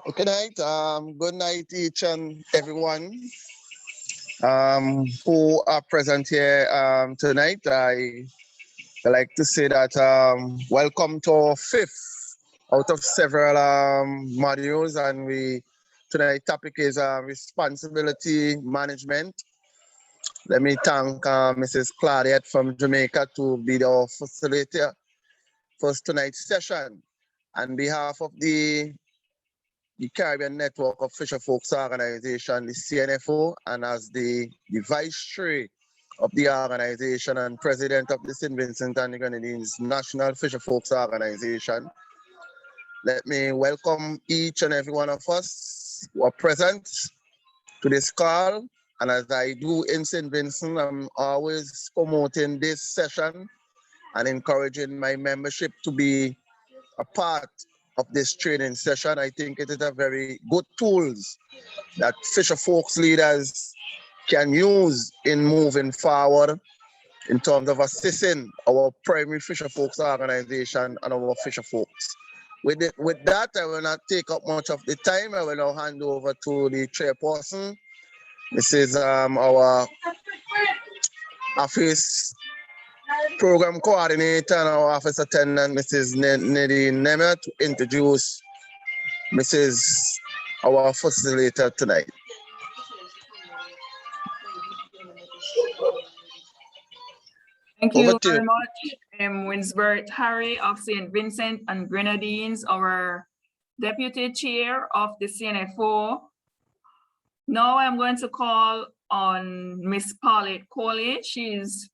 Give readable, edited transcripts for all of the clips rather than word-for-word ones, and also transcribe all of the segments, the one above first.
Okay, night. Good night, each and everyone who are present here tonight. I like to say that welcome to our fifth out of several modules, and we tonight topic is responsibility management. Let me thank Mrs. Claudette from Jamaica to be the facilitator for tonight's session. On behalf of the Caribbean Network of Fisher Folks Organization, the Cnfo, and as the vice chair of the organization and president of the St. Vincent and the Grenadines National Fisher Folks Organization. Let me welcome each and every one of us who are present to this call. And as I do in St. Vincent, I'm always promoting this session and encouraging my membership to be a part of this training session. I think it is a very good tools that Fisher Folks leaders can use in moving forward in terms of assisting our primary Fisher Folks organization and our Fisher Folks. With that, I will not take up much of the time. I will now hand over to the chairperson. This is our office program coordinator and our office attendant, Mrs. Nadine Nemeth, to introduce Mrs. our facilitator tonight. Thank you very much, Winsbert Harry of St. Vincent and Grenadines, our Deputy Chair of the Cnfo. Now I'm going to call on Miss Paulette Coley. She's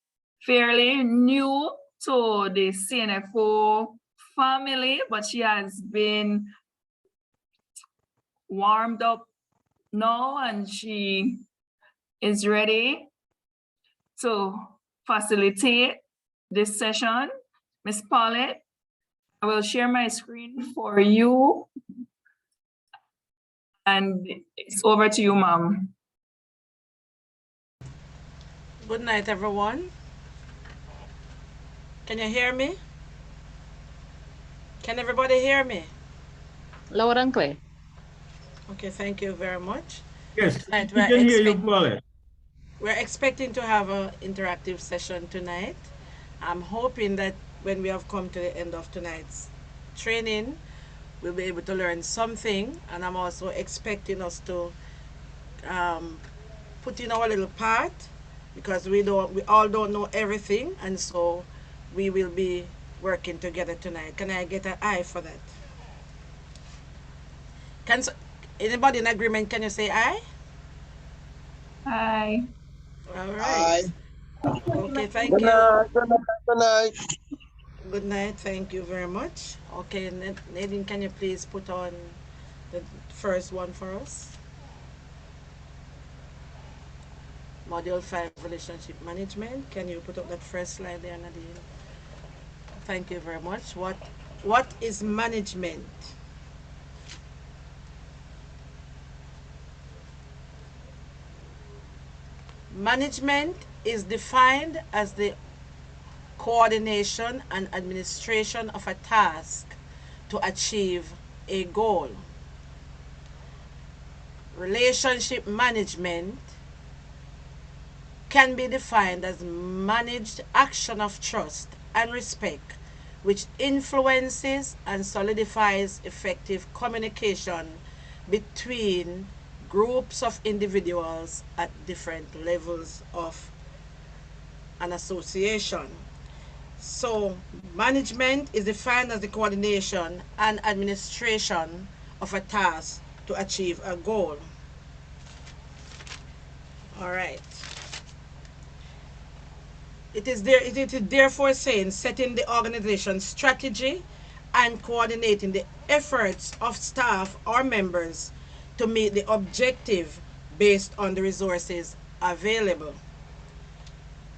fairly new to the Cnfo family, but she has been warmed up now and she is ready to facilitate this session. Miss Paulette, I will share my screen for you. And it's over to you, ma'am. Good night, everyone. Can you hear me? Can everybody hear me? Loud and clear. Okay, thank you very much. Yes, we can hear you, Paulette. We're expecting to have an interactive session tonight. I'm hoping that when we have come to the end of tonight's training, we'll be able to learn something, and I'm also expecting us to put in our little part, because we all don't know everything, and so we will be working together tonight. Can I get an aye for that? Anybody in agreement, can you say aye? Aye. All right. Aye. Okay, thank Good you. night, good night, good night. Good night, thank you very much. Okay, Nadine, can you please put on the first one for us? Module 5, Relationship Management. Can you put up that first slide there, Nadine? Thank you very much. What is management? Management is defined as the coordination and administration of a task to achieve a goal. Relationship management can be defined as managed action of trust and respect, which influences and solidifies effective communication between groups of individuals at different levels of an association. So management is defined as the coordination and administration of a task to achieve a goal. All right. It is therefore saying setting the organization's strategy and coordinating the efforts of staff or members to meet the objective based on the resources available.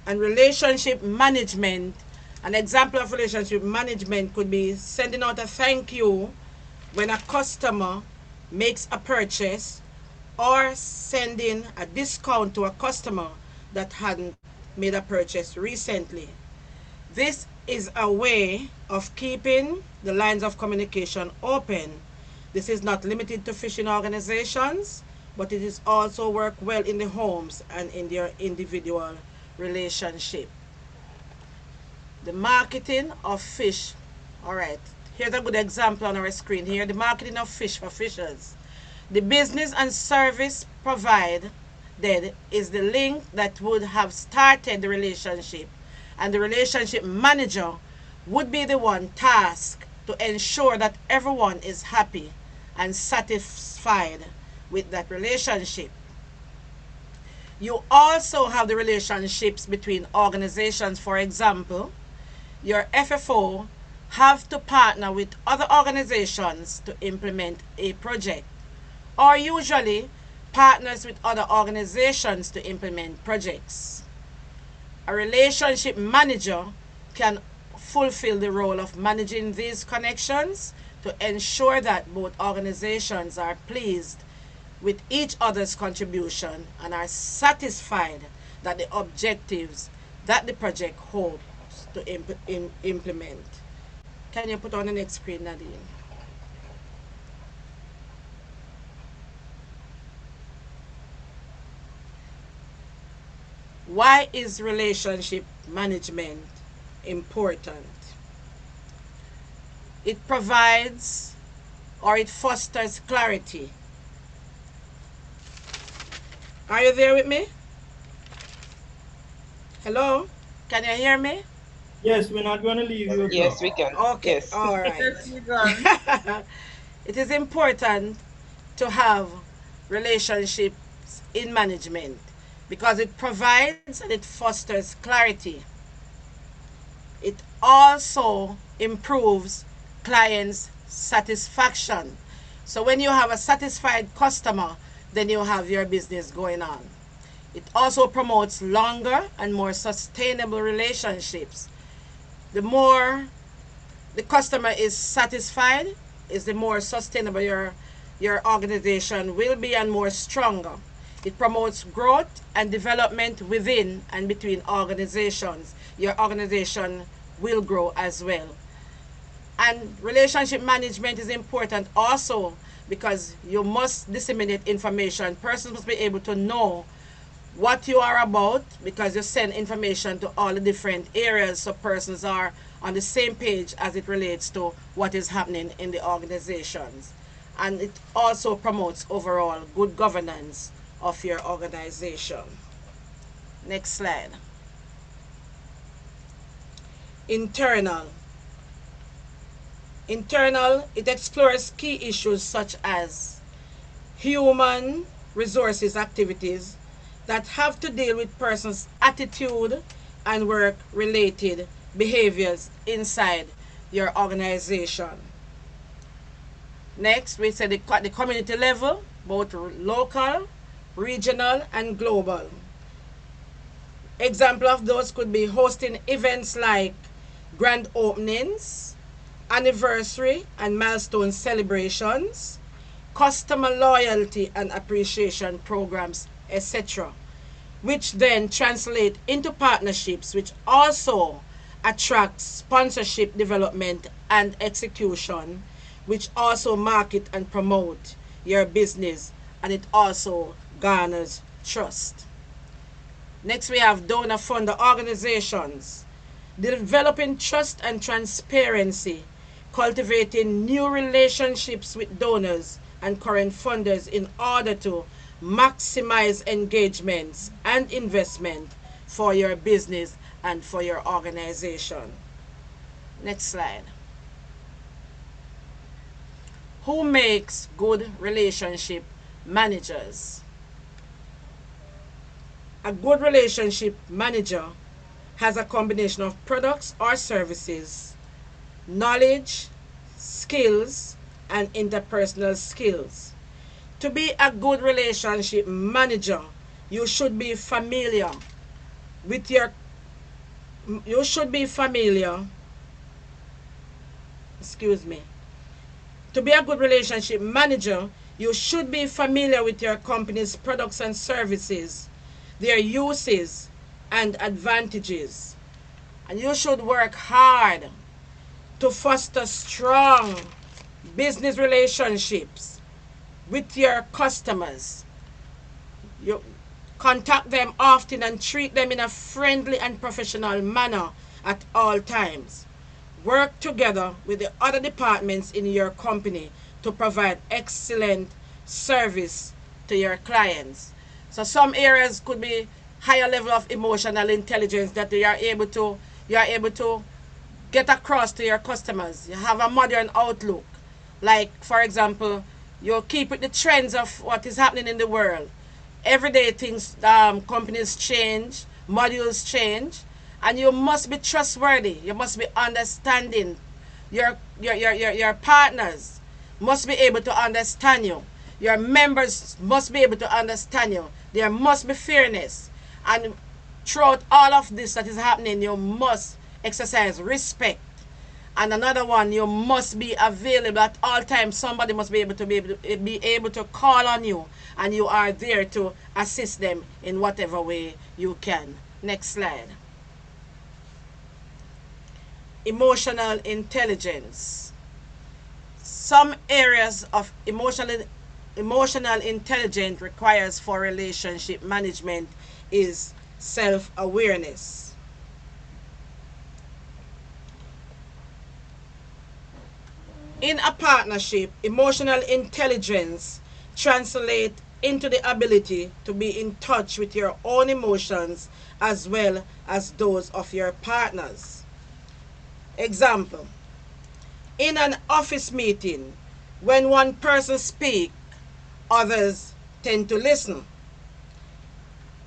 And relationship management, an example of relationship management could be sending out a thank you when a customer makes a purchase, or sending a discount to a customer that hadn't made a purchase recently. This is a way of keeping the lines of communication open This is not limited to fishing organizations, but it is also work well in the homes and in their individual relationship. The marketing of fish. All right, here's a good example on our screen here. The marketing of fish for fishers. The business and service provided is the link that would have started the relationship, and the relationship manager would be the one tasked to ensure that everyone is happy and satisfied with that relationship. You also have the relationships between organizations. For example, your FFO have to partner with other organizations to implement a project, or usually partners with other organizations to implement projects. A relationship manager can fulfill the role of managing these connections to ensure that both organizations are pleased with each other's contribution and are satisfied that the objectives that the project hopes to implement. Can you put on the next screen, Nadine? Why is relationship management important? It provides or it fosters clarity. Are you there with me? Hello? Can you hear me? Yes, we're not going to leave you. Yes, we can. Okay, Yes. all right. It is important to have relationships in management because it provides and it fosters clarity. It also improves clients' satisfaction. So when you have a satisfied customer, then you have your business going on. It also promotes longer and more sustainable relationships. The more the customer is satisfied, is the more sustainable your organization will be and more stronger. It promotes growth and development within and between organizations. Your organization will grow as well. And relationship management is important also because you must disseminate information. Persons must be able to know what you are about because you send information to all the different areas so persons are on the same page as it relates to what is happening in the organizations. And it also promotes overall good governance of your organization. Next slide. Internal. Internal, it explores key issues such as human resources activities that have to deal with persons' attitude and work-related behaviors inside your organization. Next, we say the community level, both local, regional, and global. Example of those could be hosting events like grand openings, anniversary and milestone celebrations, customer loyalty and appreciation programs, etc., which then translate into partnerships, which also attract sponsorship development and execution, which also market and promote your business, and it also garners trust. Next, we have donor funder organizations, developing trust and transparency, cultivating new relationships with donors and current funders in order to maximize engagements and investment for your business and for your organization. Next slide. Who makes good relationship managers? A good relationship manager has a combination of products or services, knowledge, skills, and interpersonal skills. To be a good relationship manager, you should be familiar with your To be a good relationship manager, you should be familiar with your company's products and services, their uses and advantages. And you should work hard to foster strong business relationships with your customers. You contact them often and treat them in a friendly and professional manner at all times. Work together with the other departments in your company to provide excellent service to your clients. So some areas could be higher level of emotional intelligence that you are able to get across to your customers. You have a modern outlook. Like, for example, you keep with the trends of what is happening in the world. Every day things, companies change, modules change, and you must be trustworthy. You must be understanding. Your partners must be able to understand you. Your members must be able to understand you. There must be fairness. And throughout all of this that is happening, you must exercise respect. And another one, you must be available at all times. Somebody must be able to call on you, and you are there to assist them in whatever way you can. Next slide. Emotional intelligence. Some areas of emotional intelligence requires for relationship management is self-awareness. In a partnership, emotional intelligence translates into the ability to be in touch with your own emotions as well as those of your partners. Example, in an office meeting, when one person speaks, others tend to listen.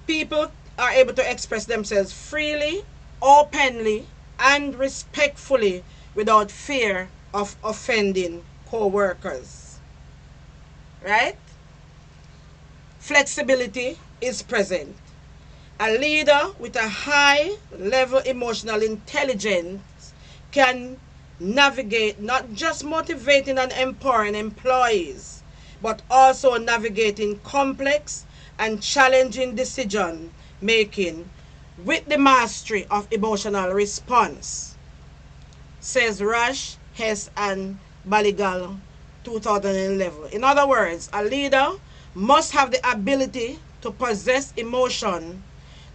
People are able to express themselves freely, openly, and respectfully without fear of offending co-workers. Right? Flexibility is present. A leader with a high level emotional intelligence can navigate not just motivating and empowering employees, but also navigating complex and challenging decision making with the mastery of emotional response, says Rush, Hess, and Baligal, 2011. In other words, a leader must have the ability to possess emotion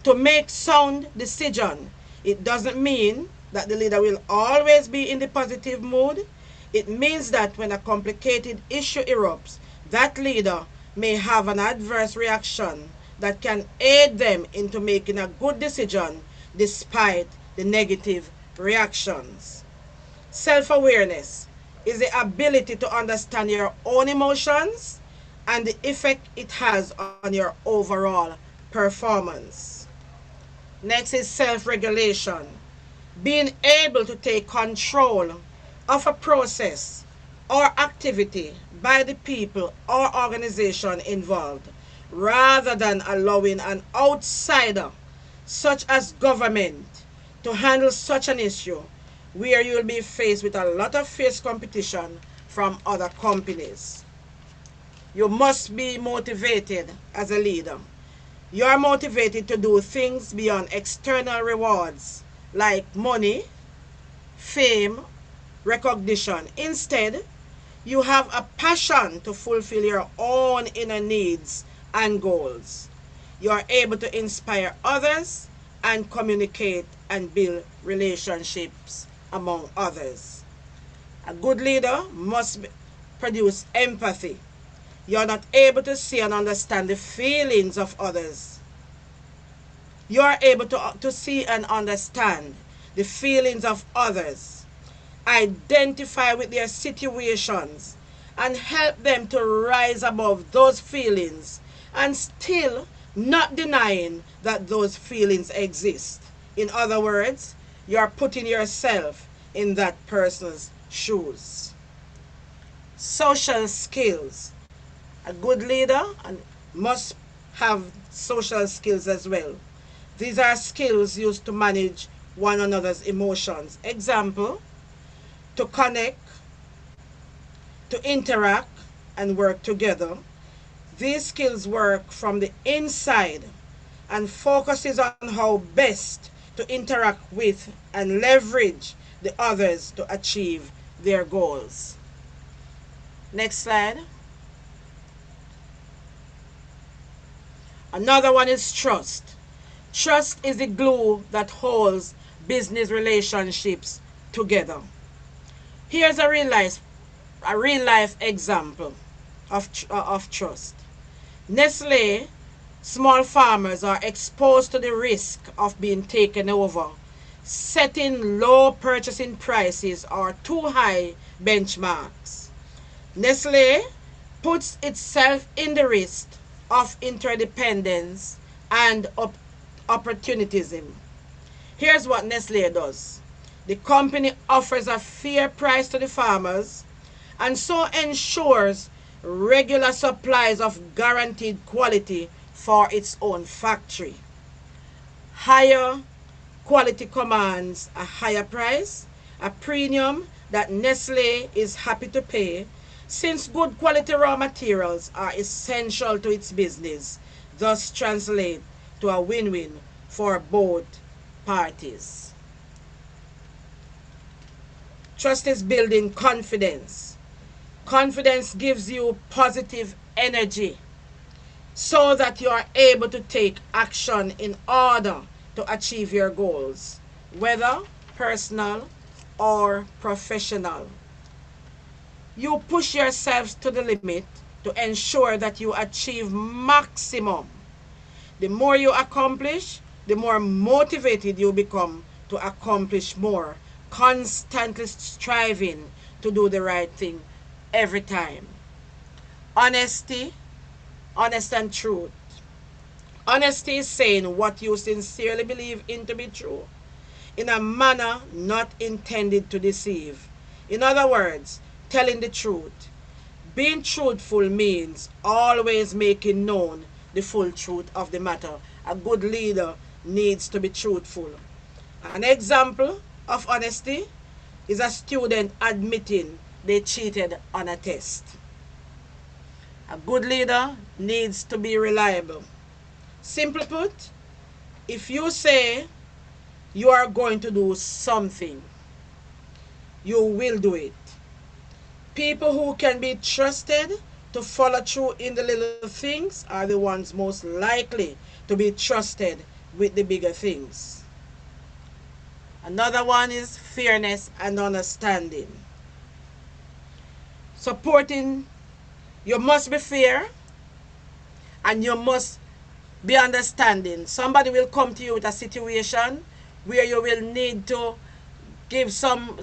to make sound decision. It doesn't mean that the leader will always be in the positive mood. It means that when a complicated issue erupts, that leader may have an adverse reaction that can aid them into making a good decision despite the negative reactions. Self-awareness is the ability to understand your own emotions and the effect it has on your overall performance. Next is self-regulation. Being able to take control of a process or activity by the people or organization involved, rather than allowing an outsider, such as government, to handle such an issue where you'll be faced with a lot of fierce competition from other companies. You must be motivated as a leader. You are motivated to do things beyond external rewards like money, fame, recognition. Instead, you have a passion to fulfill your own inner needs and goals. You are able to inspire others and communicate and build relationships among others. A good leader must produce empathy. You're not able to see and understand the feelings of others. You are able to see and understand the feelings of others, identify with their situations, and help them to rise above those feelings and still not denying that those feelings exist. In other words, you are putting yourself in that person's shoes. Social skills. A good leader must have social skills as well. These are skills used to manage one another's emotions. Example, to connect, to interact, and work together. These skills work from the inside and focuses on how best to interact with and leverage the others to achieve their goals. Next slide. Another one is trust. Trust is the glue that holds business relationships together. Here's a real life example of trust. Nestle small farmers are exposed to the risk of being taken over, setting low purchasing prices or too high benchmarks. Nestle puts itself in the risk of interdependence and opportunism. Here's what Nestle does. The company offers a fair price to the farmers and so ensures regular supplies of guaranteed quality for its own factory. Higher quality commands a higher price, a premium that Nestle is happy to pay since good quality raw materials are essential to its business, thus translate to a win-win for both parties. Trust is building confidence. Confidence gives you positive energy so that you are able to take action in order to achieve your goals, whether personal or professional. You push yourselves to the limit to ensure that you achieve maximum. The more you accomplish, the more motivated you become to accomplish more, constantly striving to do the right thing every time. Honesty, honest and truth. Honesty is saying what you sincerely believe in to be true in a manner not intended to deceive. In other words, telling the truth. Being truthful means always making known the full truth of the matter. A good leader needs to be truthful. An example of honesty is a student admitting they cheated on a test. A good leader needs to be reliable. Simply put, if you say you are going to do something, you will do it. People who can be trusted to follow through in the little things are the ones most likely to be trusted with the bigger things. Another one is fairness and understanding. Supporting, you must be fair and you must be understanding. Somebody will come to you with a situation where you will need to give some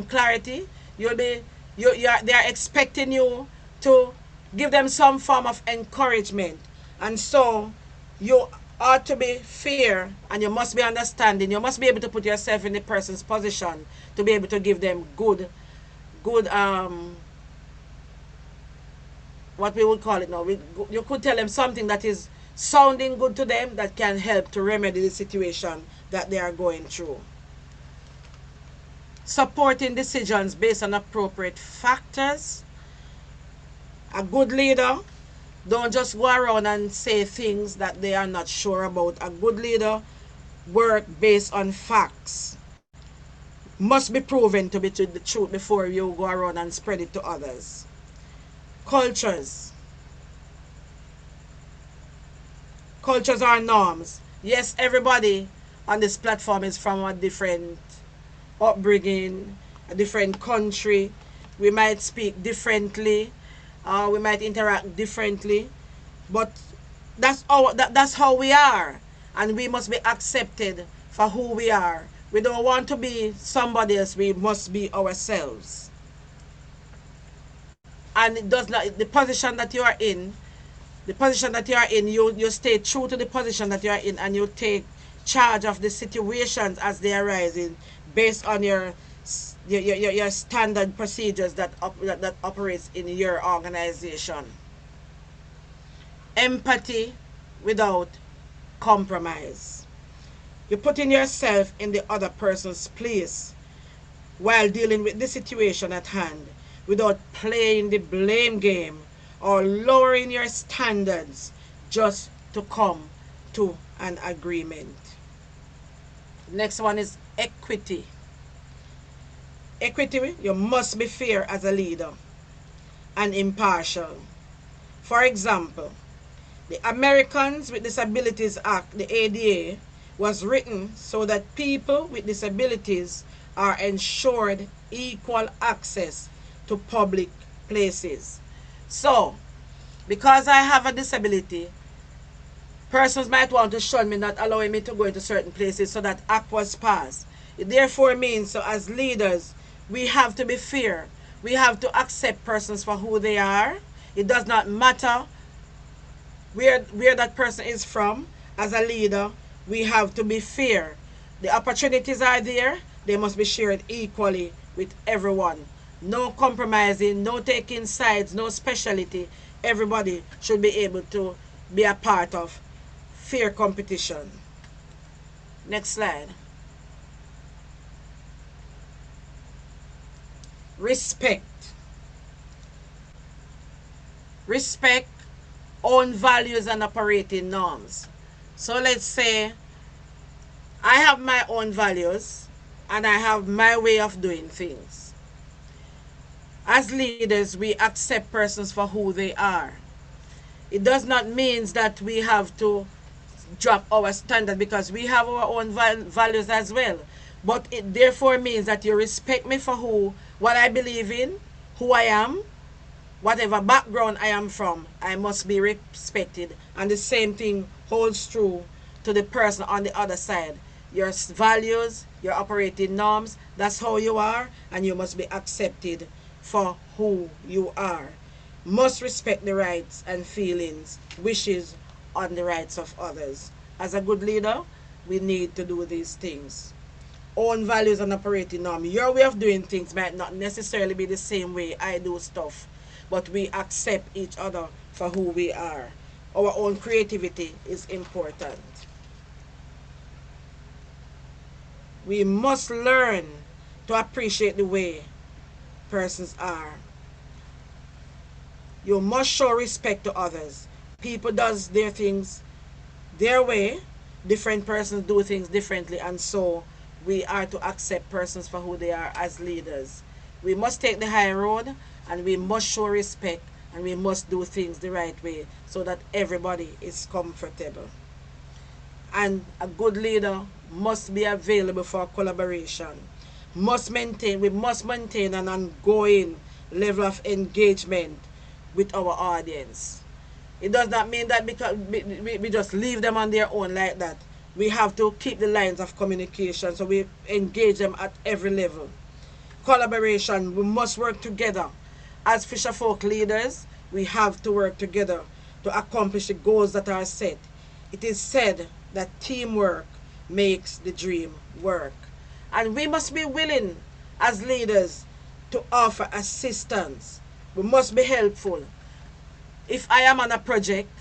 clarity. You'll be they are expecting you to give them some form of encouragement, and so you ought to be fair and you must be understanding. You must be able to put yourself in the person's position to be able to give them good what we would call it now. You could tell them something that is sounding good to them that can help to remedy the situation that they are going through. Supporting decisions based on appropriate factors. A good leader don't just go around and say things that they are not sure about. A good leader work based on facts. Must be proven to be the truth before you go around and spread it to others. Cultures. Cultures are norms. Yes, everybody on this platform is from a different upbringing, a different country. We might speak differently, we might interact differently, but that's how we are, and we must be accepted for who we are. We don't want to be somebody else. We must be ourselves. And it does not, the position that you are in, you stay true to the position that you are in, and you take charge of the situations as they arise in, based on your standard procedures that operates in your organization. Empathy without compromise. You're putting yourself in the other person's place while dealing with the situation at hand without playing the blame game or lowering your standards just to come to an agreement. Next one is equity. Equity, you must be fair as a leader and impartial. For example, the Americans with Disabilities Act, the ADA, was written so that people with disabilities are ensured equal access to public places. So, because I have a disability, persons might want to shun me, not allowing me to go into certain places, so that act was passed. It therefore means, so as leaders, we have to be fair. We have to accept persons for who they are. It does not matter where that person is from. As a leader, we have to be fair. The opportunities are there. They must be shared equally with everyone. No compromising, no taking sides, no speciality. Everybody should be able to be a part of fair competition. Next slide. Respect. Respect own values and operating norms. So let's say I have my own values and I have my way of doing things. As leaders, we accept persons for who they are. It does not mean that we have to drop our standard, because we have our own values as well. But it therefore means that you respect me for what I believe in, who I am, whatever background I am from, I must be respected. And the same thing holds true to the person on the other side. Your values, your operating norms, that's how you are, and you must be accepted for who you are. Must respect the rights and feelings, wishes, and the rights of others. As a good leader, we need to do these things. Own values and operating norm. Your way of doing things might not necessarily be the same way I do stuff, but we accept each other for who we are. Our own creativity is important. We must learn to appreciate the way persons are. You must show respect to others. People does their things their way. Different persons do things differently, and so we are to accept persons for who they are as leaders. We must take the high road, and we must show respect, and we must do things the right way so that everybody is comfortable. And a good leader must be available for collaboration. We must maintain an ongoing level of engagement with our audience. It does not mean that because we just leave them on their own like that. We have to keep the lines of communication, so we engage them at every level. Collaboration, we must work together. As fisherfolk leaders, we have to work together to accomplish the goals that are set. It is said that teamwork makes the dream work. And we must be willing as leaders to offer assistance. We must be helpful. If I am on a project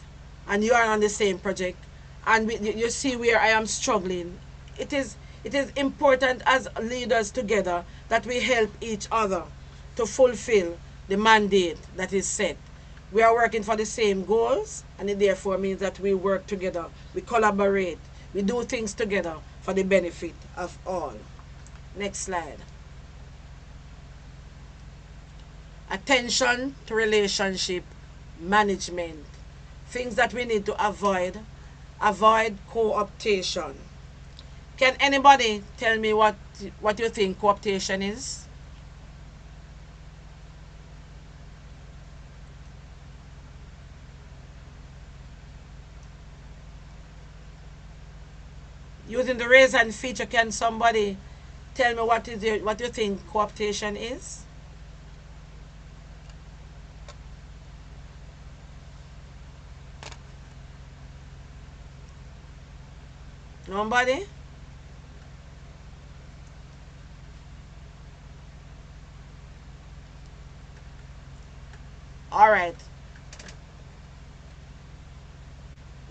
and you are on the same project, and you see where I am struggling, it is important as leaders together that we help each other to fulfill the mandate that is set. We are working for the same goals, and it therefore means that we work together, we collaborate, we do things together for the benefit of all. Next slide. Attention to relationship management. Things that we need to avoid. Avoid cooptation. Can anybody tell me what you think cooptation is? Using the raise hand feature, can somebody tell me what you think cooptation is? Nobody? All right.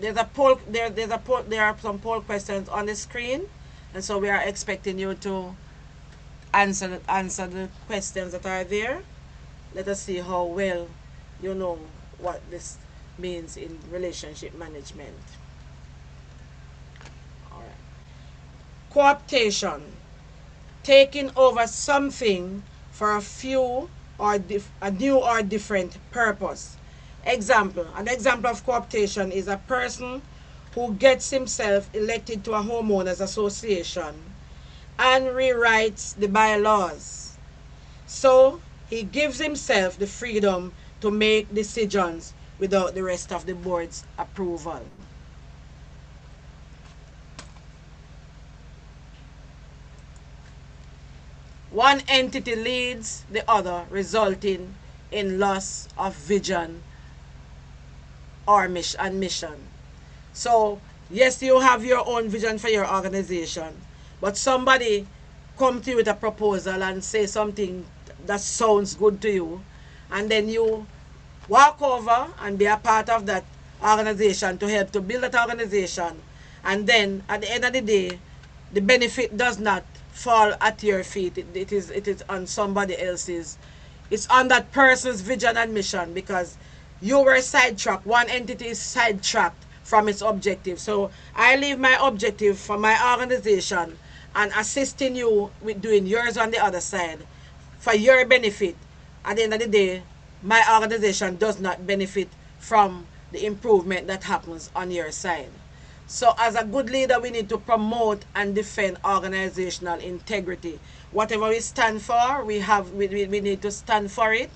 There's a poll. There are some poll questions on the screen, and so we are expecting you to answer the questions that are there. Let us see how well you know what this means in relationship management. All right. Cooptation. taking over something for a few or a new or different purpose. An example of cooptation is a person who gets himself elected to a homeowners association and rewrites the bylaws. So he gives himself the freedom to make decisions without the rest of the board's approval. One entity leads the other, resulting in loss of vision or mission. So, yes, you have your own vision for your organization, but somebody come to you with a proposal and say something that sounds good to you, and then you walk over and be a part of that organization to help to build that organization, and then at the end of the day, the benefit does not fall at your feet. It is on somebody else's. It's on that person's vision and mission, because you were sidetracked. One entity is sidetracked from its objective. So I leave my objective for my organization and assisting you with doing yours on the other side for your benefit. At the end of the day, my organization does not benefit from the improvement that happens on your side. So as a good leader, we need to promote and defend organizational integrity. Whatever we stand for, we need to stand for it,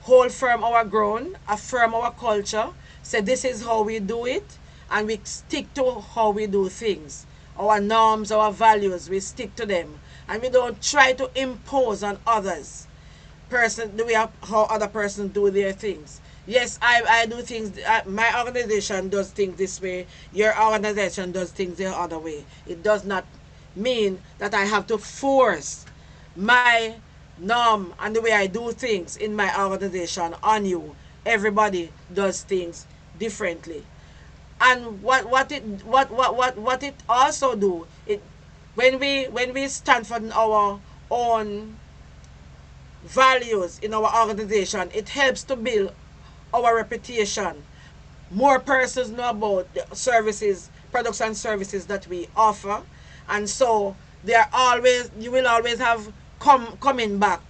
hold firm our ground, affirm our culture, say this is how we do it, and we stick to how we do things. Our norms, our values, we stick to them. And we don't try to impose on others the way how other persons do their things. Yes, I do things, my organization does things this way, your organization does things the other way. It does not mean that I have to force my norm and the way I do things in my organization on you. Everybody does things differently. And what it also do, it when we stand for our own values in our organization, it helps to build our reputation. More persons know about the services, products and services that we offer, and so you will always have coming back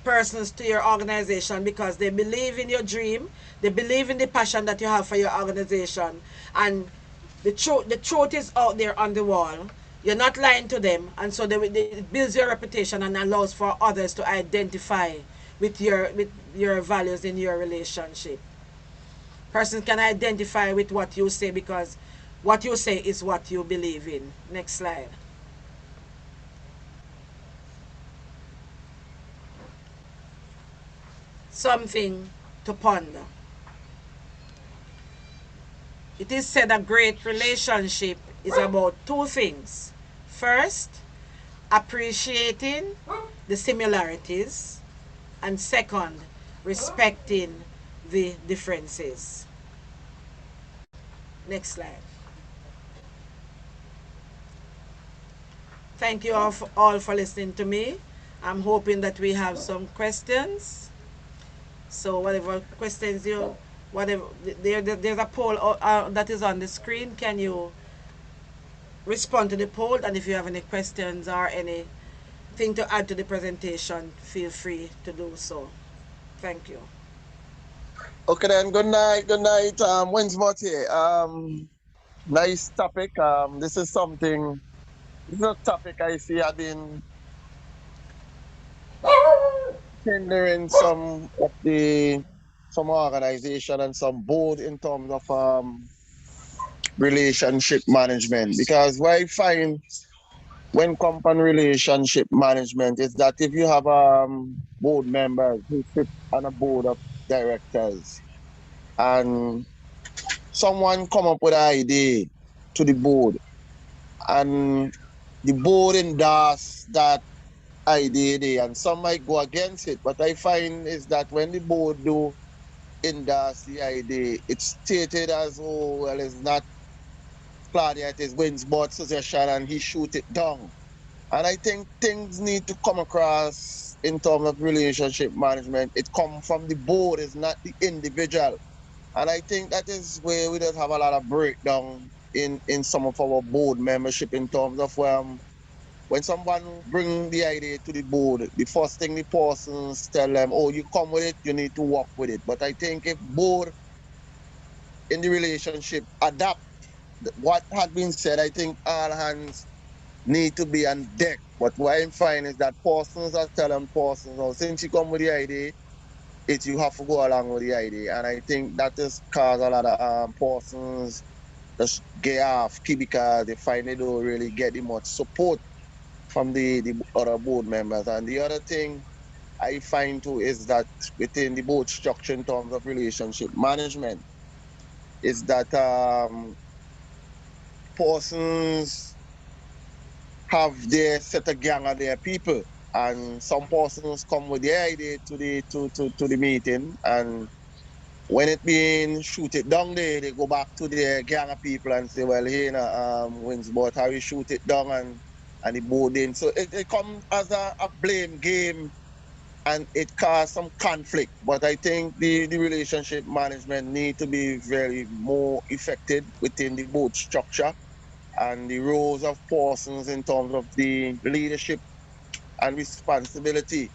persons to your organization, because they believe in your dream, they believe in the passion that you have for your organization, and the truth is out there on the wall. You're not lying to them, and so it builds your reputation and allows for others to identify with your values in your relationship. Persons can identify with what you say, because what you say is what you believe in. Next slide. Something to ponder. It is said a great relationship is about two things. First, appreciating the similarities, and second, respecting the differences. Next slide. Thank you all for listening to me. I'm hoping that we have some questions. So whatever questions there's a poll that is on the screen. Can you respond to the poll? And if you have any questions or anything to add to the presentation, feel free to do so. Thank you. Okay then, good night, Winsmore here. Nice topic. This is a topic I see I've been tendering some organization and some board in terms of relationship management. Because what I find when company relationship management is that if you have board members who sit on a board of directors, and someone come up with an idea to the board, and the board endorse that idea there, and some might go against it. What I find is that when the board do endorse the idea, it's stated as, oh, well, it's not Claudia, it is Winsbor's suggestion, and he shoot it down. And I think things need to come across in terms of relationship management. It come from the board, it's not the individual. And I think that is where we don't have a lot of breakdown in some of our board membership in terms of when someone bring the idea to the board, the first thing the persons tell them, oh, you come with it, you need to work with it. But I think if board in the relationship adapt what had been said, I think all hands need to be on deck. But what I'm finding is that persons are telling persons, oh, since you come with the idea, it's you have to go along with the idea. And I think that has caused a lot of persons just get off key because they find they don't really get much support from the other board members. And the other thing I find too is that within the board structure in terms of relationship management is that persons have their set of gang of their people, and some persons come with their idea to the meeting, and when it being shoot it down there, they go back to their gang of people and say, well, here wins, but how you shoot it down and the board in. So it comes as a blame game and it caused some conflict. But I think the relationship management need to be very more effective within the board structure and the roles of persons in terms of the leadership and responsibility,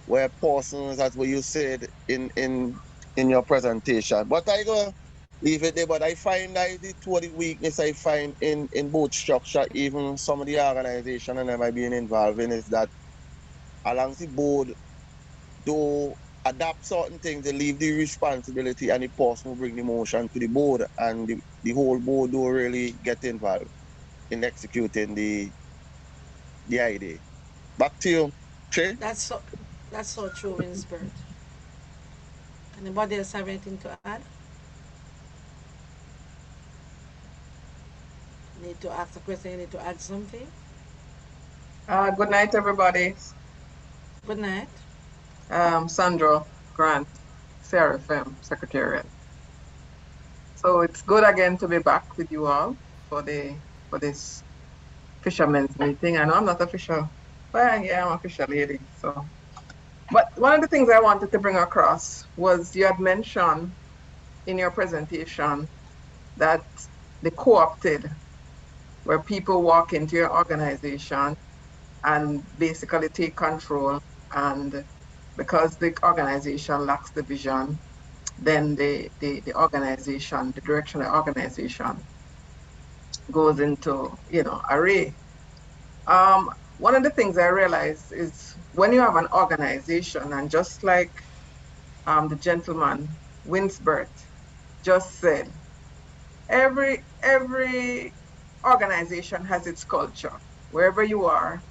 where persons, as what you said in your presentation. But I go leave it there. But I find that the weakness I find in both structure, even some of the organization and am I being involved in, is that along the board, though adapt certain things, they leave the responsibility and the person who bring the motion to the board, and the whole board don't really get involved in executing the idea. Back to you, Trey. That's so true, Winsbert. Anybody else have anything to add? Need to ask a question, you need to add something? Good night, everybody. Good night. Sandra Grant, CRFM Secretariat. So it's good again to be back with you all for this fishermen's meeting. I know I'm not official, but yeah, I'm a fisher lady. So, but one of the things I wanted to bring across was you had mentioned in your presentation that the co-opted, where people walk into your organization and basically take control, and because the organization lacks the vision, then the organization, the direction of the organization goes into, array. One of the things I realized is when you have an organization, and just like the gentleman Winsbert just said, every organization has its culture. Wherever you are,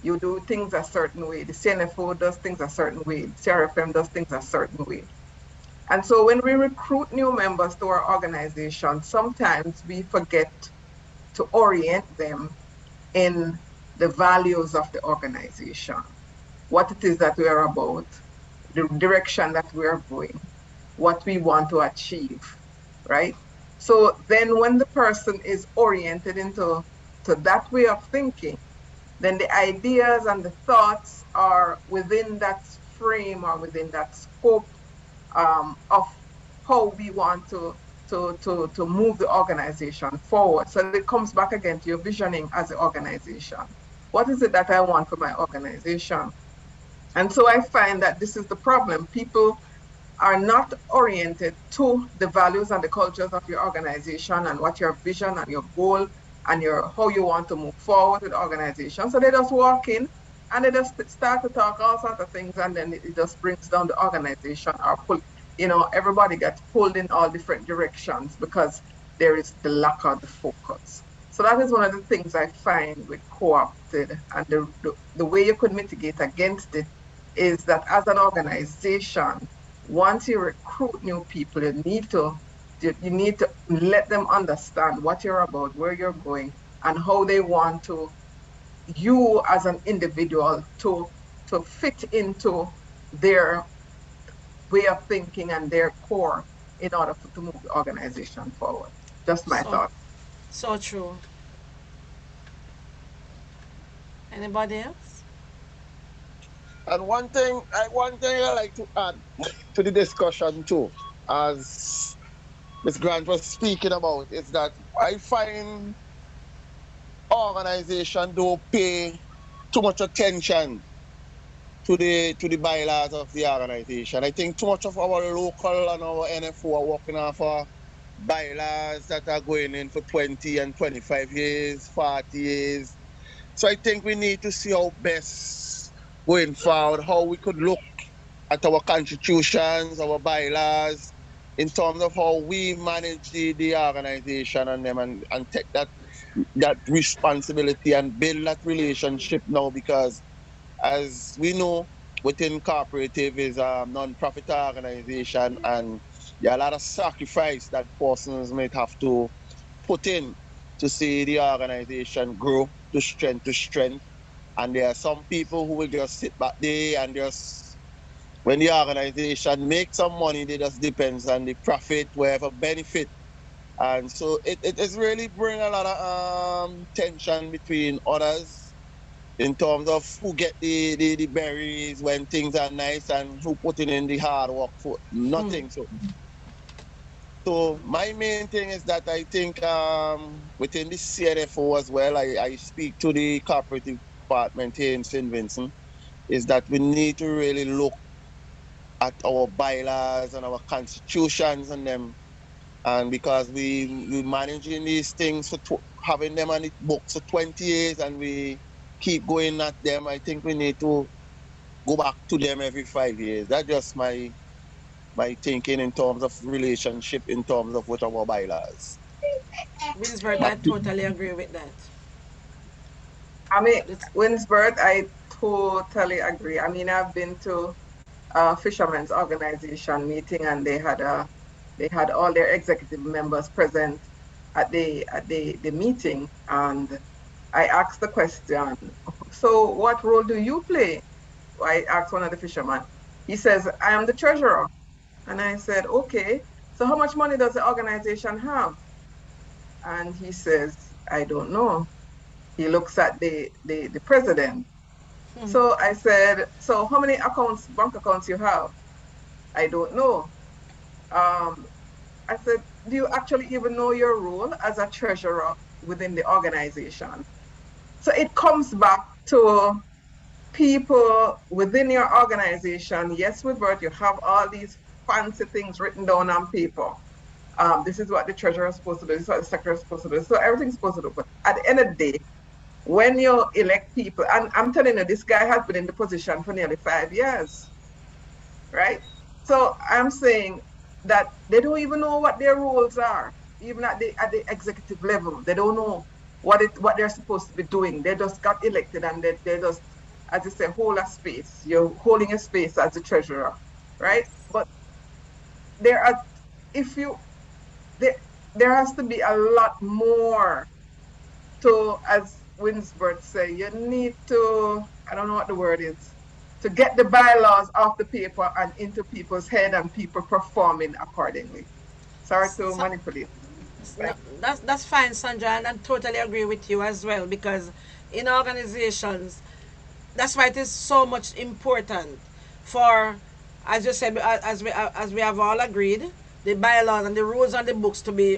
you do things a certain way. The Cnfo does things a certain way. The CRFM does things a certain way. And so when we recruit new members to our organization, sometimes we forget to orient them in the values of the organization, what it is that we are about, the direction that we are going, what we want to achieve, right? So then when the person is oriented into that way of thinking, then the ideas and the thoughts are within that frame or within that scope of how we want to move the organization forward. So it comes back again to your visioning as an organization. What is it that I want for my organization? And so I find that this is the problem. People are not oriented to the values and the cultures of your organization and what your vision and your goal and how you want to move forward with the organization. So they just walk in and they just start to talk all sorts of things, and then it just brings down the organization, or everybody gets pulled in all different directions because there is the lack of the focus. So that is one of the things I find with co-opted, and the way you could mitigate against it is that as an organization, once you recruit new people, you need to let them understand what you're about, where you're going, and how they want you as an individual to fit into their way of thinking and their core in order to move the organization forward. Just my thought. So true. Anybody else? And one thing I like to add to the discussion too, as Ms. Grant was speaking about, is that I find organization don't pay too much attention to the bylaws of the organization. I think too much of our local and our NFO are working off of bylaws that are going in for 20 and 25 years, 40 years. So I think we need to see how best going forward, how we could look at our constitutions, our bylaws, in terms of how we manage the organization and them and take that responsibility and build that relationship now, because as we know, within cooperative is a non-profit organization, and there are a lot of sacrifice that persons might have to put in to see the organization grow to strength. And there are some people who will just sit back there and just, when the organization makes some money, they just depends on the profit, wherever benefit. And so it is really bring a lot of tension between others in terms of who get the berries when things are nice and who putting in the hard work for nothing. So my main thing is that I think within the Cnfo as well, I speak to the cooperative department here in St. Vincent, is that we need to really look at our bylaws and our constitutions and them. And because we managing these things for having them on the books for 20 years and we keep going at them, I think we need to go back to them every 5 years. That's just my thinking in terms of relationship, in terms of with our bylaws. Winsbert, I totally agree with that. I mean, Winsbert, I totally agree. I mean, I've been to a fishermen's organization meeting, and they had all their executive members present at the meeting, and I asked the question, so what role do you play? I asked one of the fishermen. He says, I am the treasurer. And I said, okay, so how much money does the organization have? And he says, I don't know. He looks at the president. So I said, so how many bank accounts you have? I don't know. I said, do you actually even know your role as a treasurer within the organization? So it comes back to people within your organization. Yes, Wilbert, you have all these fancy things written down on paper. This is what the treasurer is supposed to do. This is what the secretary is supposed to do. So everything's supposed to do. But at the end of the day, when you elect people, and I'm telling you, this guy has been in the position for nearly 5 years, right? So I'm saying that they don't even know what their roles are, even at the executive level. They don't know what they're supposed to be doing. They just got elected, and they just, as you say, hold a space. You're holding a space as the treasurer, right? But there has to be a lot more to, as Winsbert say, you need to, I don't know what the word is, to get the bylaws off the paper and into people's head and people performing accordingly. Sorry to manipulate. No, that's fine, Sandra, and I totally agree with you as well, because in organizations, that's why it is so much important for, as you said, as we have all agreed, the bylaws and the rules on the books to be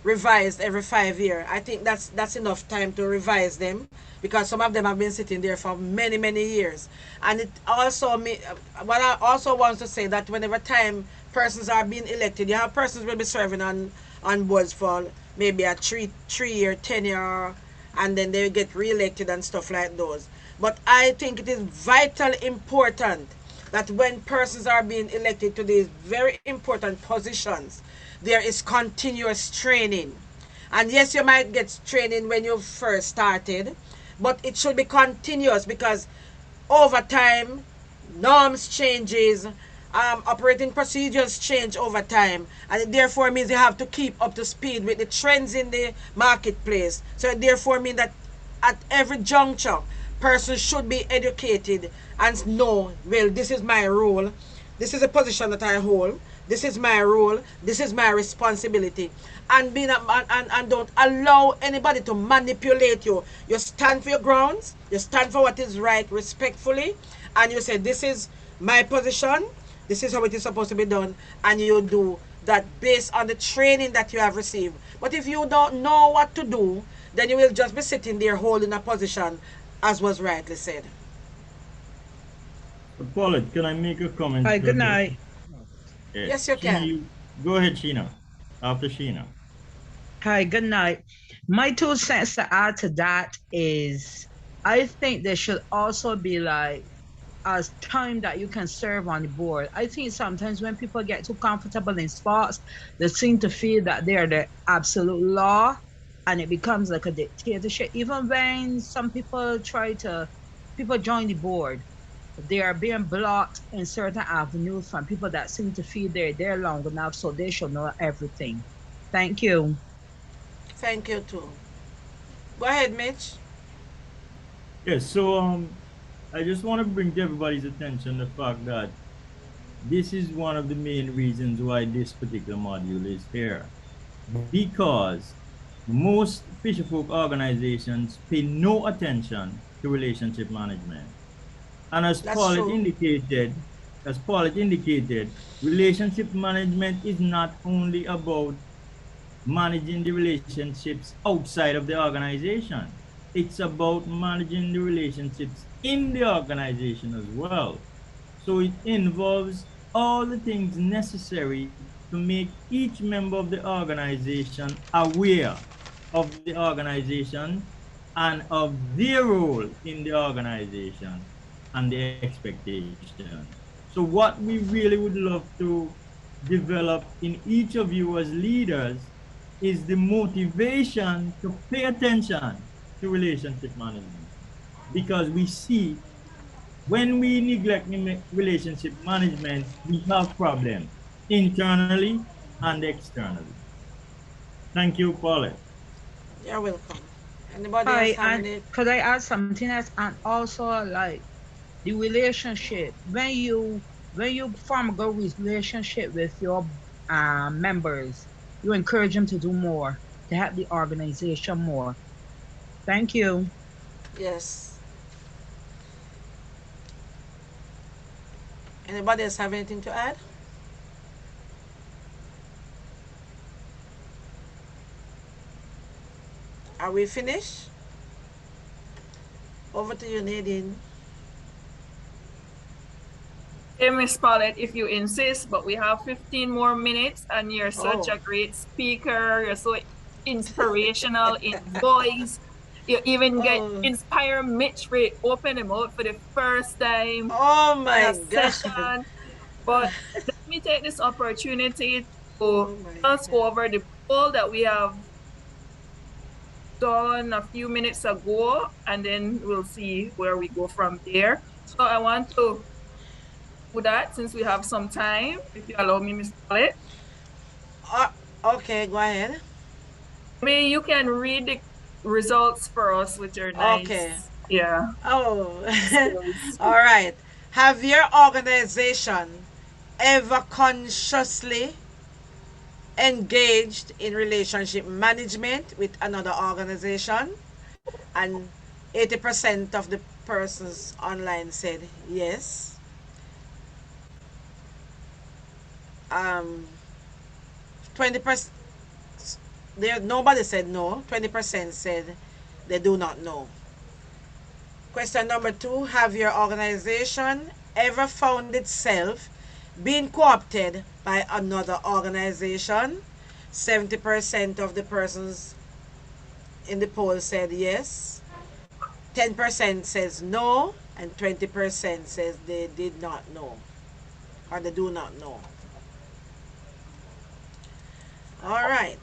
revised every 5 years. I think that's enough time to revise them, because some of them have been sitting there for many years. And it also what I also want to say, that whenever time persons are being elected, you have persons will be serving on boards for maybe a 3-year tenure, and then they get re-elected and stuff like those. But I think it is vital important that when persons are being elected to these very important positions, there is continuous training. And yes, you might get training when you first started, but it should be continuous, because over time, norms changes, operating procedures change over time, and it therefore means you have to keep up to speed with the trends in the marketplace. So it therefore means that at every juncture, persons should be educated and know, well, this is my role, this is a position that I hold, this is my role, this is my responsibility, and and don't allow anybody to manipulate you. You stand for your grounds, you stand for what is right respectfully, and you say, this is my position, this is how it is supposed to be done, and you do that based on the training that you have received. But if you don't know what to do, then you will just be sitting there holding a position, as was rightly said. Paulette, can I make a comment? Hi, good night. Yes, you Sheena, can. go ahead, Sheena. After Sheena. Hi, good night. My 2 cents to add to that is I think there should also be like a time that you can serve on the board. I think sometimes when people get too comfortable in spots, they seem to feel that they are the absolute law and it becomes like a dictatorship. Even when some people people join the board, they are being blocked in certain avenues from people that seem to feel they're there long enough, so they should know everything. Thank you. Thank you too. Go ahead, Mitch. Yes, so I just want to bring to everybody's attention the fact that this is one of the main reasons why this particular module is here. Because most fisherfolk organizations pay no attention to relationship management. And That's true. as Paulette indicated, relationship management is not only about managing the relationships outside of the organization. It's about managing the relationships in the organization as well. So it involves all the things necessary to make each member of the organization aware of the organization and of their role in the organization and the expectations. So what we really would love to develop in each of you as leaders is the motivation to pay attention to relationship management, because we see when we neglect relationship management, we have problems internally and externally. Thank you, Paulette. You're welcome. Anybody else Hi, have and any? could I add something else? And also like the relationship. When you form a good relationship with your members, you encourage them to do more, to help the organization more. Thank you. Yes. Anybody else have anything to add? Are we finished? Over to you, Nadine. Hey, Miss Paulette, if you insist, but we have 15 more minutes and you're such Oh. a great speaker. You're so inspirational in voice. You even get Oh. inspire Mitch for open him out for the first time Oh on a my God. session. But let me take this opportunity to Oh my just God. go over the poll that we have done a few minutes ago, and then we'll see where we go from there. So I want to do that since we have some time, if you allow me, Ms. Paulette. Uh, okay, go ahead. Maybe you can read the results for us with your Okay. nice, yeah, Oh. skills. All right. Have your organization ever consciously engaged in relationship management with another organization? And 80% of the persons online said yes. 20%, there nobody said no. 20% said they do not know. Question number 2, have your organization ever found itself being co-opted by another organization? 70% of the persons in the poll said yes. 10% says no, and 20% says they did not know, or they do not know. All right.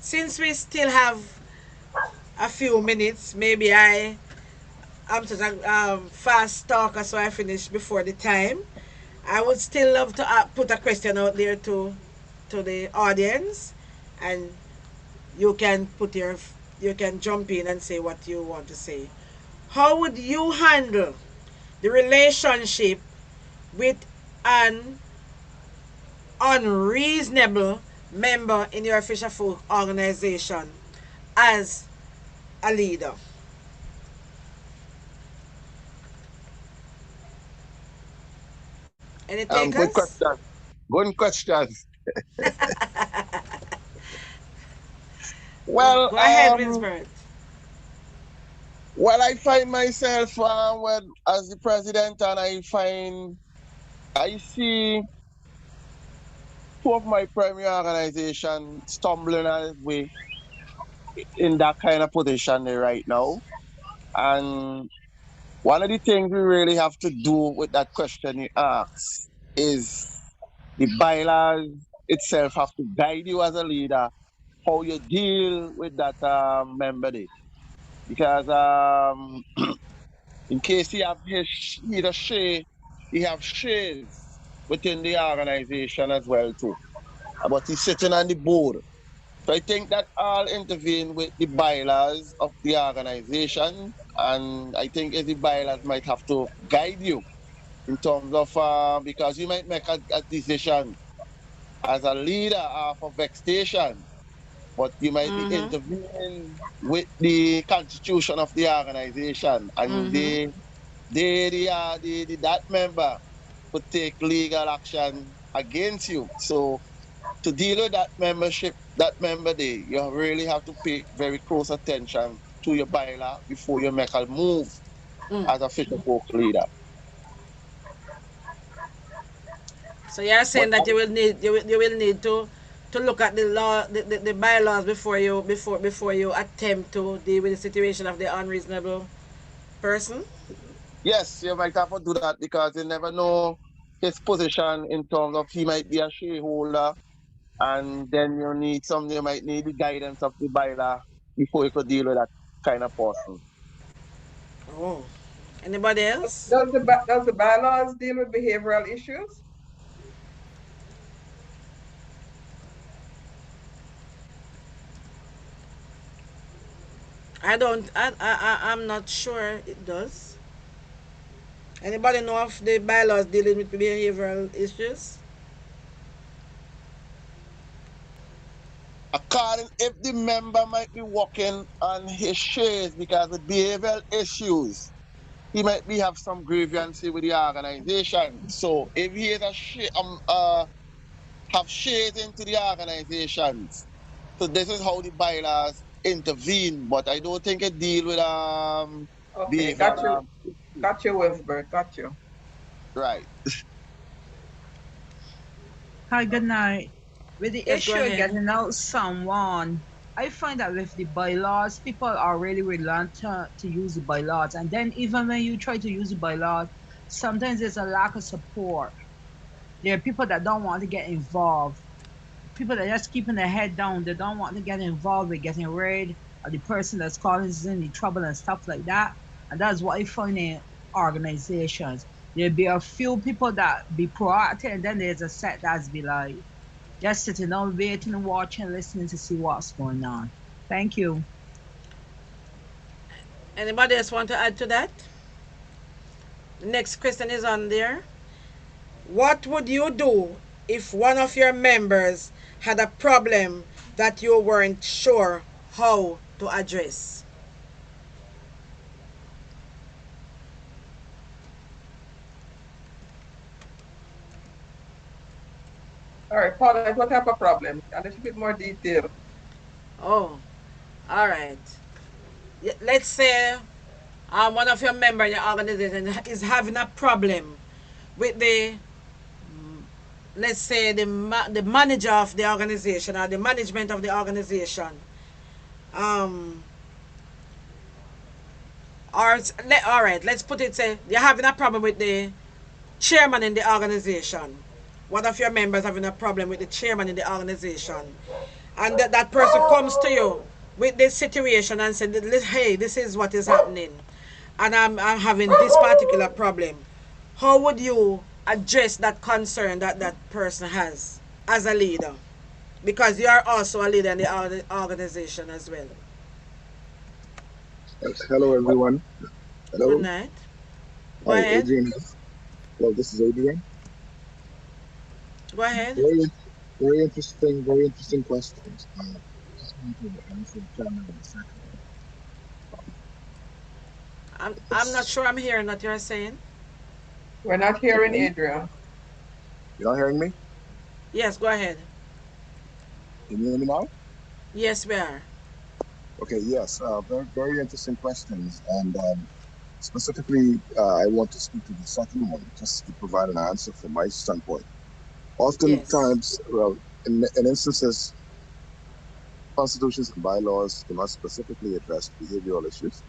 Since we still have a few minutes, maybe I'm such a fast talker, so I finish before the time. I would still love to put a question out there to the audience, and you can you can jump in and say what you want to say. How would you handle the relationship with an unreasonable member in your fisherfolk organization as a leader? Any Good takers? question. Good question. Well, Go ahead, Winsbert. Well, I find myself as the president, and I see two of my primary organizations stumbling a way in that kind of position there right now. And one of the things we really have to do with that question you ask is the bylaws itself have to guide you as a leader how you deal with that member there. Because in case he have either share, he have shares within the organization as well too. But he's sitting on the board. So I think that all intervene with the bylaws of the organization, and I think the bylaws might have to guide you in terms of because you might make a decision as a leader of a vexation, but you might be Mm-hmm. intervening with the constitution of the organization, and Mm-hmm. that member could take legal action against you. So to deal with that membership, that member there, you really have to pay very close attention to your bylaw before you make a move Mm. as a fisher folk leader. So you're But saying that you will need to look at the law the bylaws before you attempt to deal with the situation of the unreasonable person. yes, you might have to do that because you never know his position in terms of he might be a shareholder, and then you might need the guidance of the bylaw before you could deal with that kind of person. Oh. Anybody else? Does the bylaws deal with behavioral issues? I don't I'm not sure it does. Anybody know of the bylaws dealing with behavioral issues? According if the member might be working on his shares because of behavioral issues, he might be have some grievance with the organization. So if he is have shares into the organizations, so this is how the bylaws intervene. But I don't think it deal with Okay, got behavioral you. Got you, Wilsbert. Got you. right. Hi, good night. With the Yes, go issue of ahead. getting out someone, I find that with the bylaws, people are really reluctant to use the bylaws. And then even when you try to use the bylaws, sometimes there's a lack of support. There are people that don't want to get involved. People that are just keeping their head down. They don't want to get involved with getting rid of the person that's causing the trouble and stuff like that. And that's what I find in organizations. There'll be a few people that be proactive, and then there's a set that's be like, just sitting down, waiting, and watching, listening to see what's going on. Thank you. Anybody else want to add to that? The next question is on there. What would you do if one of your members had a problem that you weren't sure how to address? All right, Paulette, what type of problem? A little bit more detail. Oh, all right. Let's say one of your members in your organization is having a problem with the, let's say, the manager of the organization or the management of the organization. Um, all right, let's put it, say, you're having a problem with the chairman in the organization. One of your members having a problem with the chairman in the organization. And that person comes to you with this situation and said, hey, this is what is happening. And I'm having this particular problem. How would you address that concern that person has as a leader? Because you are also a leader in the organization as well. Yes. Hello, everyone. Good Hello. night. Go Hi, ahead. Adrian. Hello, this is Adrian. Go ahead. Very, very interesting questions. Just wanted to answer kind of the second one. I'm not It's, sure I'm hearing what you're saying. We're not hearing okay. Adrian. You're not hearing me? Yes, go ahead. Can you hear me now? Yes, we are. Okay, yes, very, very interesting questions. And specifically, I want to speak to the second one, just to provide an answer from my standpoint. Yes. Oftentimes, well, in instances, constitutions and bylaws do not specifically address behavioral issues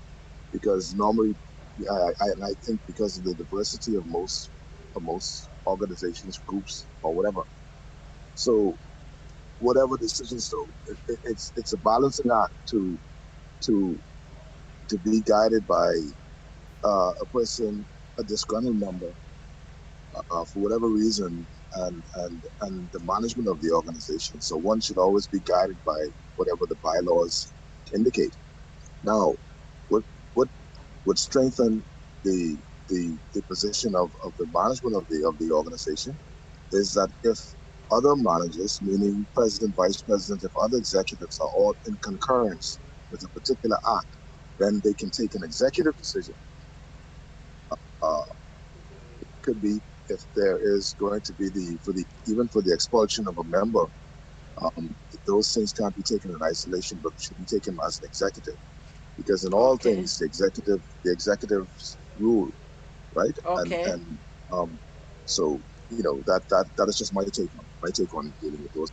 because normally, I think because of the diversity of most organizations, groups, or whatever. So whatever decisions, so it's a balancing act to to be guided by a person, a disgruntled member, for whatever reason, and the management of the organization. So one should always be guided by whatever the bylaws indicate. Now, what what would strengthen the position of the management of the organization is that if other managers, meaning president, vice president, if other executives are all in concurrence with a particular act, then they can take an executive decision. Uh, could be if there is going to be even for the expulsion of a member, those things can't be taken in isolation, but should be taken as an executive, because in all Okay. things the executives rule, right? Okay. And so that is just my take on dealing with those.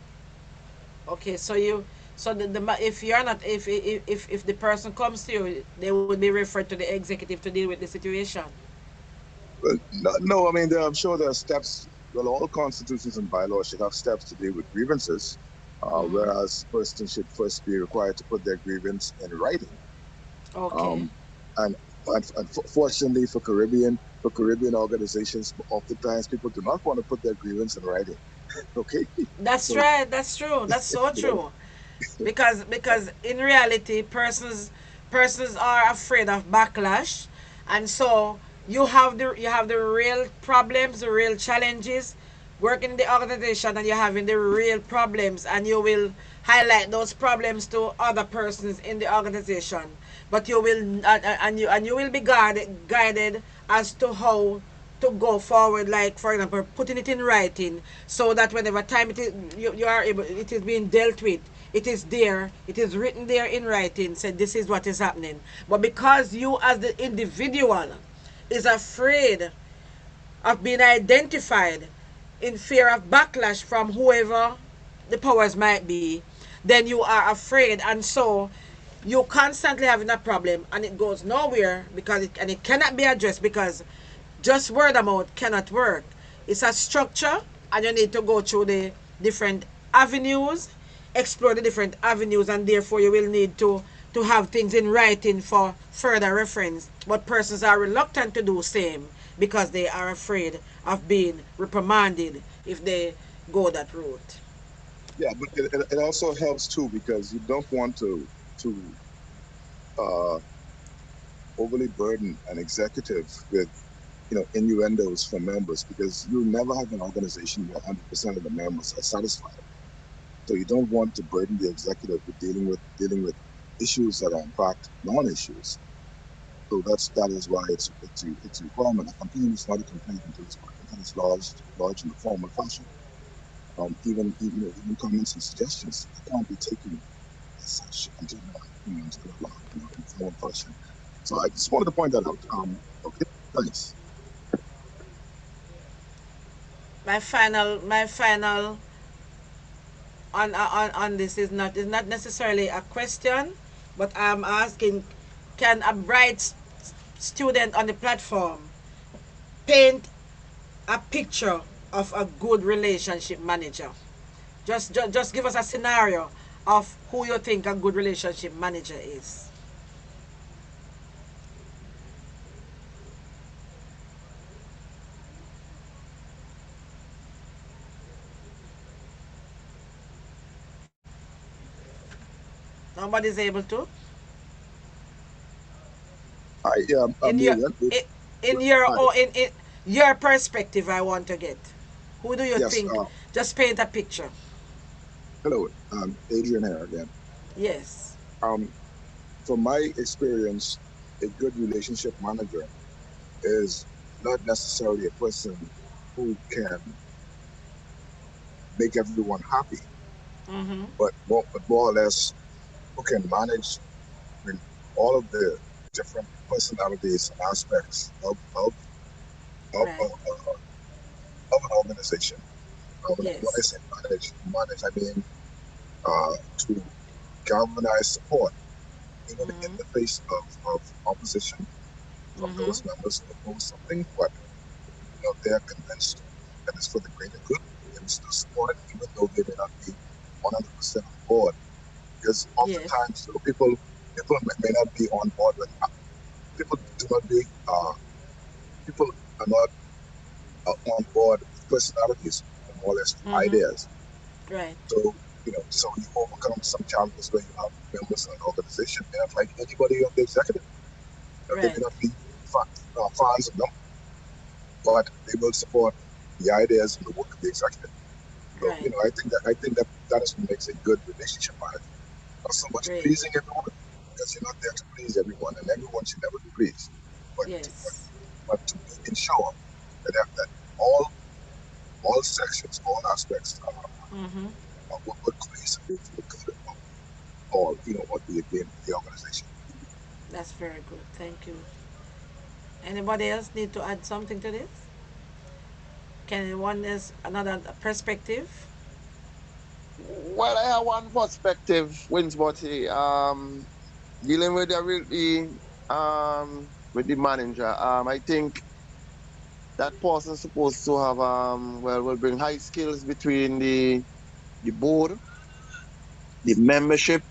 Okay. So you, so if you're not, if the person comes to you, they would be referred to the executive to deal with the situation. No, I mean I'm sure there are steps. Well, all constitutions and bylaws should have steps to deal with grievances, Mm-hmm. whereas person should first be required to put their grievance in writing. Okay. Um, and fortunately for Caribbean organizations, oftentimes people do not want to put their grievance in writing. Okay, That's so right. That's true. That's so you know, true. Because in reality, persons are afraid of backlash, and so you have the real problems, the real challenges, working in the organization, and you're having the real problems, and you will highlight those problems to other persons in the organization, but you will and you will be guided as to how to go forward, like for example putting it in writing, so that whenever time it is, you are able, it is being dealt with, it is there, it is written there in writing, said this is what is happening. But because you as the individual is afraid of being identified, in fear of backlash from whoever the powers might be, then you are afraid, and so you constantly having a problem, and it goes nowhere because it cannot be addressed, because just word of mouth cannot work. It's a structure, and you need to go through the different avenues, explore the different avenues, and therefore you will need to have things in writing for further reference. But persons are reluctant to do same because they are afraid of being reprimanded if they go that route. yeah, but it also helps too because you don't want to uh, overly burden an executive with innuendos from members because you never have an organization where 100% of the members are satisfied. So you don't want to burden the executive with dealing with issues that are in fact non-issues. So that is why it's a requirement. A complaint is not a complaint until it's lodged in a formal fashion. Even comments and suggestions they can't be taken as such until they're allowed in formal fashion. So I just wanted to point that out. Okay, thanks. My final on this is not necessarily a question, but I'm asking, can a bright student on the platform paint a picture of a good relationship manager? Just give us a scenario of who you think a good relationship manager is. Nobody's able to. I'm In here. your Yeah. in your Hi. in your perspective, I want to get. Who do you Yes. think? Just paint a picture. Hello. Adrian here again. Yes. Um, from my experience, a good relationship manager is not necessarily a person who can make everyone happy, Mm-hmm. but more or less who can manage. all of the different personalities and aspects of, Right. uh, uh, of an organization. When I Yes. say manage, I mean to galvanize support, even in Mm-hmm. the face of opposition from Mm-hmm. those members who oppose something, but they are convinced that it's for the greater good. They will still support it, even though they may not be 100% on board. Because Yes. oftentimes, people may not be on board with. People do not be. People are not on board with personalities, more or less with Mm-hmm. ideas. Right. So so you overcome some challenges where you have members in an organization may not like anybody on the executive. They may Right. not be fans of them, but they will support the ideas and the work of the executive. So Right. I think that is what makes a good relationship manager. Not so much Great. pleasing everyone, because you're not there to please everyone, and everyone should never be pleased. But Yes. to ensure that all sections, all aspects Mm-hmm. work cohesively for the good of all, what the organization. That's very good. Thank you. Anybody else need to add something to this? Can anyone else another perspective? Well, I have one perspective, Winsbotty. Dealing with with the manager. I think that person supposed to have will bring high skills between the board, the membership,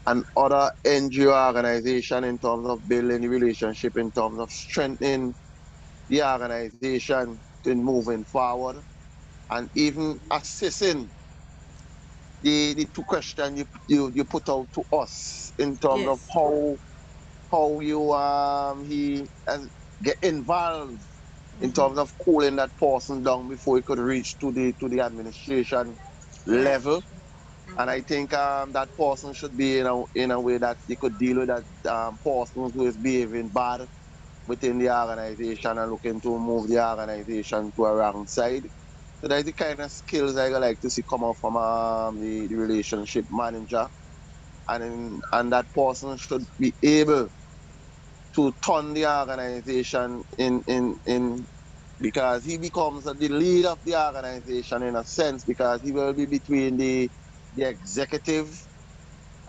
and other NGO organization in terms of building the relationship, in terms of strengthening the organization in moving forward, and even assessing the two questions you put out to us in terms of Yes. how you he get involved in Mm-hmm. terms of cooling that person down before he could reach to the administration Right. level. And I Mm-hmm. think that person should be in a way that you could deal with that person who is behaving bad within the organization and looking to move the organization to a wrong side. So that's the kind of skills I like to see come out from the relationship manager, and that person should be able to turn the organization in because he becomes the lead of the organization in a sense, because he will be between the executive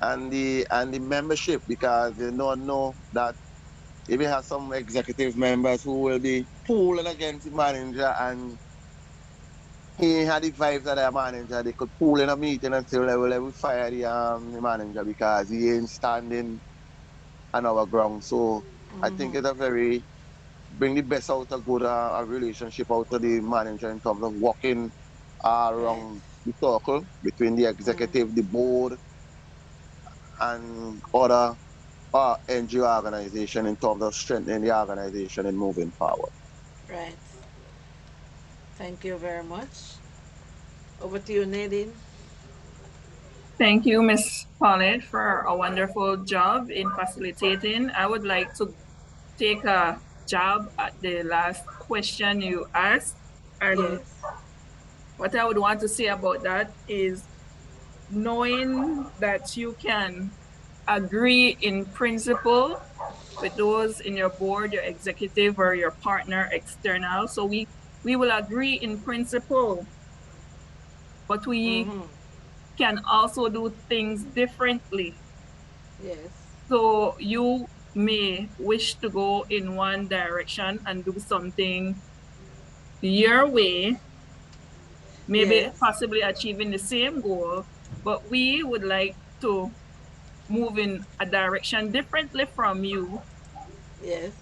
and the membership, because they don't know that if we have some executive members who will be pulling against the manager, and he had the vibes of the manager, they could pull in a meeting and say, well, let me fire the manager because he ain't standing on our ground. So I think Mm-hmm. it's a very bring the best out of good a relationship out of the manager in terms of working Right. around the circle between the Mm-hmm. executive, the board, and other NGO organization in terms of strengthening the organization and moving forward. Right. Thank you very much. Over to you, Nadine. Thank you, Miss Paulette, for a wonderful job in facilitating. I would like to take a job at the last question you asked. And Yes. what I would want to say about that is knowing that you can agree in principle with those in your board, your executive, or your partner external. So we will agree in principle, but we Mm-hmm. can also do things differently. Yes. So you may wish to go in one direction and do something your way, maybe Yes. possibly achieving the same goal, but we would like to move in a direction differently from you, Yes.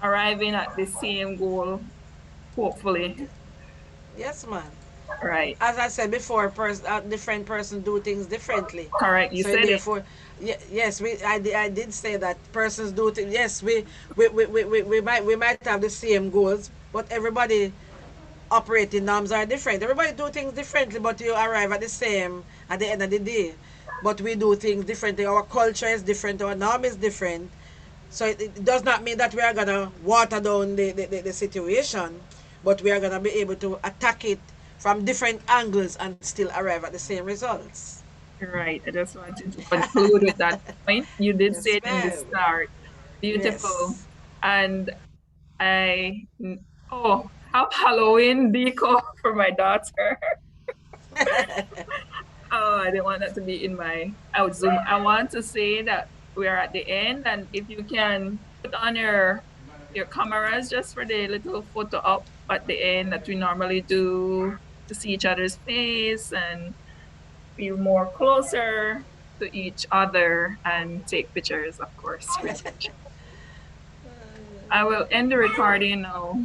arriving at the same goal, hopefully. Yes, man. Right. As I said before, different person do things differently. Correct. You So said it. therefore, yes, I did say that persons do things. Yes, we might have the same goals, but everybody operating norms are different. Everybody do things differently, but you arrive at the same at the end of the day. But we do things differently. Our culture is different. Our norm is different. So it does not mean that we are gonna water down the situation, but we are gonna be able to attack it from different angles and still arrive at the same results. Right. I just wanted to conclude with that point. You did Yes, say it in the ma'am. start. Beautiful. Yes. And oh, have Halloween deco for my daughter. Oh, I didn't want that to be in my out Zoom. I want to say that we are at the end, and if you can put on your cameras just for the little photo up at the end that we normally do to see each other's face and feel more closer to each other and take pictures, of course, with each other. I will end the recording now.